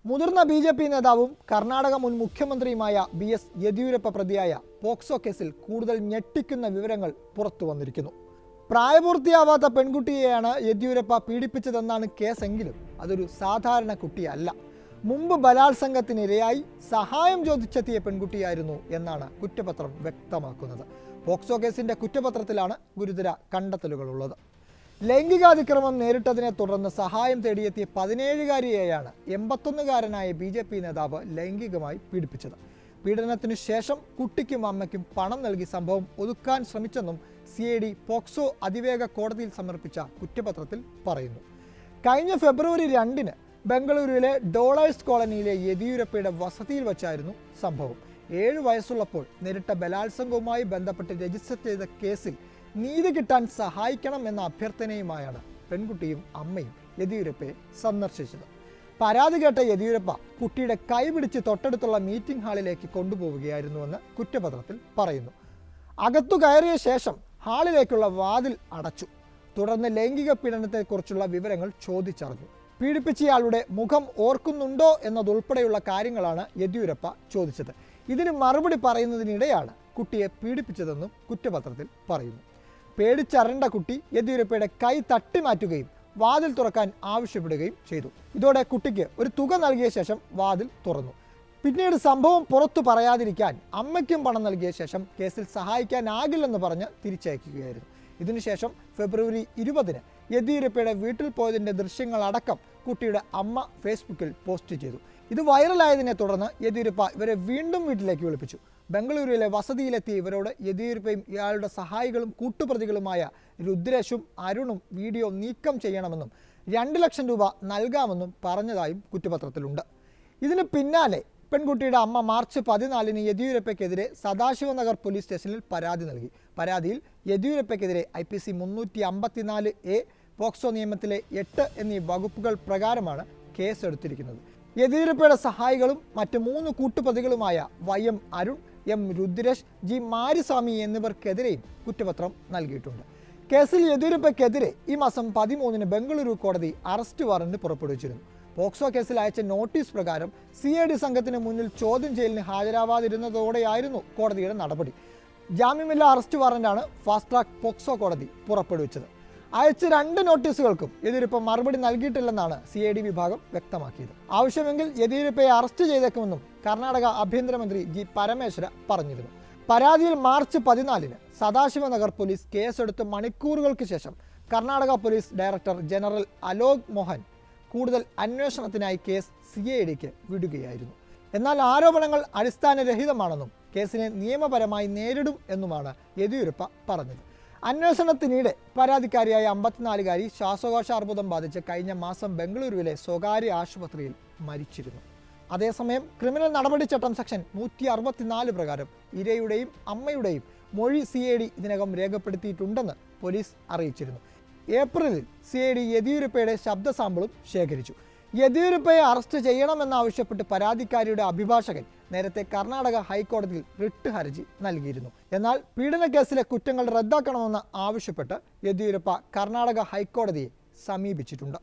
മുതിർന്ന ബി.ജെ.പി. നേതാവും കർണാടക മുൻ മുഖ്യമന്ത്രിയുമായ ബി.എസ്. യെദ്യൂരപ്പ പ്രതിയായ പോക്സോ കേസിൽ കൂടുതൽ ഞെട്ടിക്കുന്ന വിവരങ്ങൾ പുറത്തു വന്നിരിക്കുന്നു. പ്രായപൂർത്തിയാവാത്ത പെൺകുട്ടിയെയാണ് യെദ്യൂരപ്പ പീഡിപ്പിച്ചതെന്നാണ് കേസെങ്കിലും അതൊരു സാധാരണ കുട്ടിയല്ല. മുമ്പ് ബലാത്സംഗത്തിനിരയായി സഹായം ചോദിച്ചെത്തിയ പെൺകുട്ടിയായിരുന്നു എന്നാണ് കുറ്റപത്രം വ്യക്തമാക്കുന്നത്. പോക്സോ കേസിന്റെ കുറ്റപത്രത്തിലാണ് ഗുരുതര കണ്ടെത്തലുകളുള്ളത്. ലൈംഗികാതിക്രമം നേരിട്ടതിനെ തുടർന്ന് സഹായം തേടിയെത്തിയ 17-കാരിയെയാണ് 81-കാരനായ ബി.ജെ.പി. നേതാവ് ലൈംഗികമായി പീഡിപ്പിച്ചത്. പീഡനത്തിനു ശേഷം കുട്ടിക്കും അമ്മയ്ക്കും പണം നൽകി സംഭവം ഒതുക്കാൻ ശ്രമിച്ചെന്നും CID പോക്സോ അതിവേഗ കോടതിയിൽ സമർപ്പിച്ച കുറ്റപത്രത്തിൽ പറയുന്നു. കഴിഞ്ഞ ഫെബ്രുവരി 2-ന് ബംഗളൂരുവിലെ ഡോളേഴ്സ് കോളനിയിലെ യെദ്യൂരപ്പയുടെ വസതിയിൽ വച്ചായിരുന്നു സംഭവം. 7 വയസ്സുള്ളപ്പോൾ നേരിട്ട ബലാത്സംഗവുമായി ബന്ധപ്പെട്ട് രജിസ്റ്റർ ചെയ്ത കേസിൽ നീതി കിട്ടാൻ സഹായിക്കണം എന്ന അഭ്യർത്ഥനയുമായാണ് പെൺകുട്ടിയും അമ്മയും യെദ്യൂരപ്പയെ സന്ദർശിച്ചത്. പരാതി കേട്ട യെദ്യൂരപ്പ കുട്ടിയുടെ കൈ പിടിച്ച് തൊട്ടടുത്തുള്ള മീറ്റിംഗ് ഹാളിലേക്ക് കൊണ്ടുപോവുകയായിരുന്നുവെന്ന് കുറ്റപത്രത്തിൽ പറയുന്നു. അകത്തു കയറിയ ശേഷം ഹാളിലേക്കുള്ള വാതിൽ അടച്ചു. തുടർന്ന് ലൈംഗിക പീഡനത്തെക്കുറിച്ചുള്ള വിവരങ്ങൾ ചോദിച്ചറിഞ്ഞു. പീഡിപ്പിച്ചയാളുടെ മുഖം ഓർക്കുന്നുണ്ടോ എന്നതുൾപ്പെടെയുള്ള കാര്യങ്ങളാണ് യെദ്യൂരപ്പ ചോദിച്ചത്. ഇതിന് മറുപടി പറയുന്നതിനിടെയാണ് കുട്ടിയെ പീഡിപ്പിച്ചതെന്നും കുറ്റപത്രത്തിൽ പറയുന്നു. പേടിച്ചരണ്ട കുട്ടി യെദ്യൂരപ്പയുടെ കൈ തട്ടിമാറ്റുകയും വാതിൽ തുറക്കാൻ ആവശ്യപ്പെടുകയും ചെയ്തു. ഇതോടെ കുട്ടിക്ക് ഒരു തുക നൽകിയ ശേഷം വാതിൽ തുറന്നു. പിന്നീട് സംഭവം പുറത്തു പറയാതിരിക്കാൻ അമ്മയ്ക്കും പണം നൽകിയ ശേഷം കേസിൽ സഹായിക്കാനാകില്ലെന്ന് പറഞ്ഞ് തിരിച്ചയക്കുകയായിരുന്നു. ഇതിനുശേഷം ഫെബ്രുവരി 20-ന് യെദ്യൂരപ്പയുടെ വീട്ടിൽ പോയതിൻ്റെ ദൃശ്യങ്ങളടക്കം കുട്ടിയുടെ അമ്മ ഫേസ്ബുക്കിൽ പോസ്റ്റ് ചെയ്തു. ഇത് വൈറലായതിനെ തുടർന്ന് യെദ്യൂരപ്പ ഇവരെ വീണ്ടും വീട്ടിലേക്ക് വിളിപ്പിച്ചു. ബംഗളൂരുവിലെ വസതിയിലെത്തിയ ഇവരോട് യെദ്യൂരപ്പയും ഇയാളുടെ സഹായികളും കൂട്ടുപ്രതികളുമായ രുദ്രേഷും അരുണും വീഡിയോ നീക്കം ചെയ്യണമെന്നും 2 ലക്ഷം രൂപ നൽകാമെന്നും പറഞ്ഞതായും കുറ്റപത്രത്തിലുണ്ട്. ഇതിന് പിന്നാലെ പെൺകുട്ടിയുടെ അമ്മ മാർച്ച് 14-ന് യെദ്യൂരപ്പയ്ക്കെതിരെ സദാശിവനഗർ പോലീസ് സ്റ്റേഷനിൽ പരാതി നൽകി. പരാതിയിൽ യെദ്യൂരപ്പയ്ക്കെതിരെ IPC 354A, പോക്സോ നിയമത്തിലെ 8 എന്നീ വകുപ്പുകൾ പ്രകാരമാണ് കേസെടുത്തിരിക്കുന്നത്. യെദ്യൂരപ്പയുടെ സഹായികളും മറ്റ് 3 കൂട്ടുപ്രതികളുമായ YM Arun, M Rudresh, G Mariswamy എന്നിവർക്കെതിരെയും കുറ്റപത്രം നൽകിയിട്ടുണ്ട്. കേസിൽ യെദ്യൂരപ്പയ്ക്കെതിരെ ഈ മാസം 13-ന് ബംഗളൂരു കോടതി അറസ്റ്റ് വാറന്റ് പുറപ്പെടുവിച്ചിരുന്നു. പോക്സോ കേസിൽ അയച്ച നോട്ടീസ് പ്രകാരം CID സംഘത്തിന് മുന്നിൽ ചോദ്യം ചെയ്യലിന് ഹാജരാവാതിരുന്നതോടെയായിരുന്നു കോടതിയുടെ നടപടി. ജാമ്യമില്ലാ അറസ്റ്റ് വാറന്റാണ് ഫാസ്റ്റ് ട്രാക്ക് പോക്സോ കോടതി പുറപ്പെടുവിച്ചത്. അയച്ച 2 നോട്ടീസുകൾക്കും യെദ്യൂരപ്പ മറുപടി നൽകിയിട്ടില്ലെന്നാണ് CID വിഭാഗം വ്യക്തമാക്കിയത്. ആവശ്യമെങ്കിൽ യെദ്യൂരപ്പയെ അറസ്റ്റ് ചെയ്തേക്കുമെന്നും കർണാടക ആഭ്യന്തരമന്ത്രി G പരമേശ്വര പറഞ്ഞിരുന്നു. പരാതിയിൽ മാർച്ച് 14-ന് സദാശിവനഗർ പോലീസ് കേസെടുത്ത് മണിക്കൂറുകൾക്ക് ശേഷം Karnataka police director general Alok Mohan കൂടുതൽ അന്വേഷണത്തിനായി കേസ് CIDക്ക് വിടുകയായിരുന്നു. എന്നാൽ ആരോപണങ്ങൾ അടിസ്ഥാനരഹിതമാണെന്നും കേസിനെ നിയമപരമായി നേരിടും എന്നുമാണ് യെദ്യൂരപ്പ പറഞ്ഞത്. അന്വേഷണത്തിനിടെ പരാതിക്കാരിയായ 54-കാരി ശ്വാസകോശ അർബുദം ബാധിച്ച് കഴിഞ്ഞ മാസം ബംഗളൂരുവിലെ സ്വകാര്യ ആശുപത്രിയിൽ മരിച്ചിരുന്നു. അതേസമയം ക്രിമിനൽ നടപടിച്ചട്ടം സെക്ഷൻ 164 പ്രകാരം ഇരയുടെയും അമ്മയുടെയും മൊഴി CID ഇതിനകം രേഖപ്പെടുത്തിയിട്ടുണ്ടെന്ന് പോലീസ് അറിയിച്ചിരുന്നു. ഏപ്രിലിൽ CID യെദ്യൂരപ്പയുടെ ശബ്ദ സാമ്പിളും ശേഖരിച്ചു. യെദ്യൂരപ്പയെ അറസ്റ്റ് ചെയ്യണമെന്നാവശ്യപ്പെട്ട് പരാതിക്കാരിയുടെ അഭിഭാഷകൻ നേരത്തെ കർണാടക ഹൈക്കോടതിയിൽ റിട്ട് ഹർജി നൽകിയിരുന്നു. എന്നാൽ പീഡന കേസിലെ കുറ്റങ്ങൾ റദ്ദാക്കണമെന്ന് ആവശ്യപ്പെട്ട് യെദ്യൂരപ്പ കർണാടക ഹൈക്കോടതിയെ സമീപിച്ചിട്ടുണ്ട്.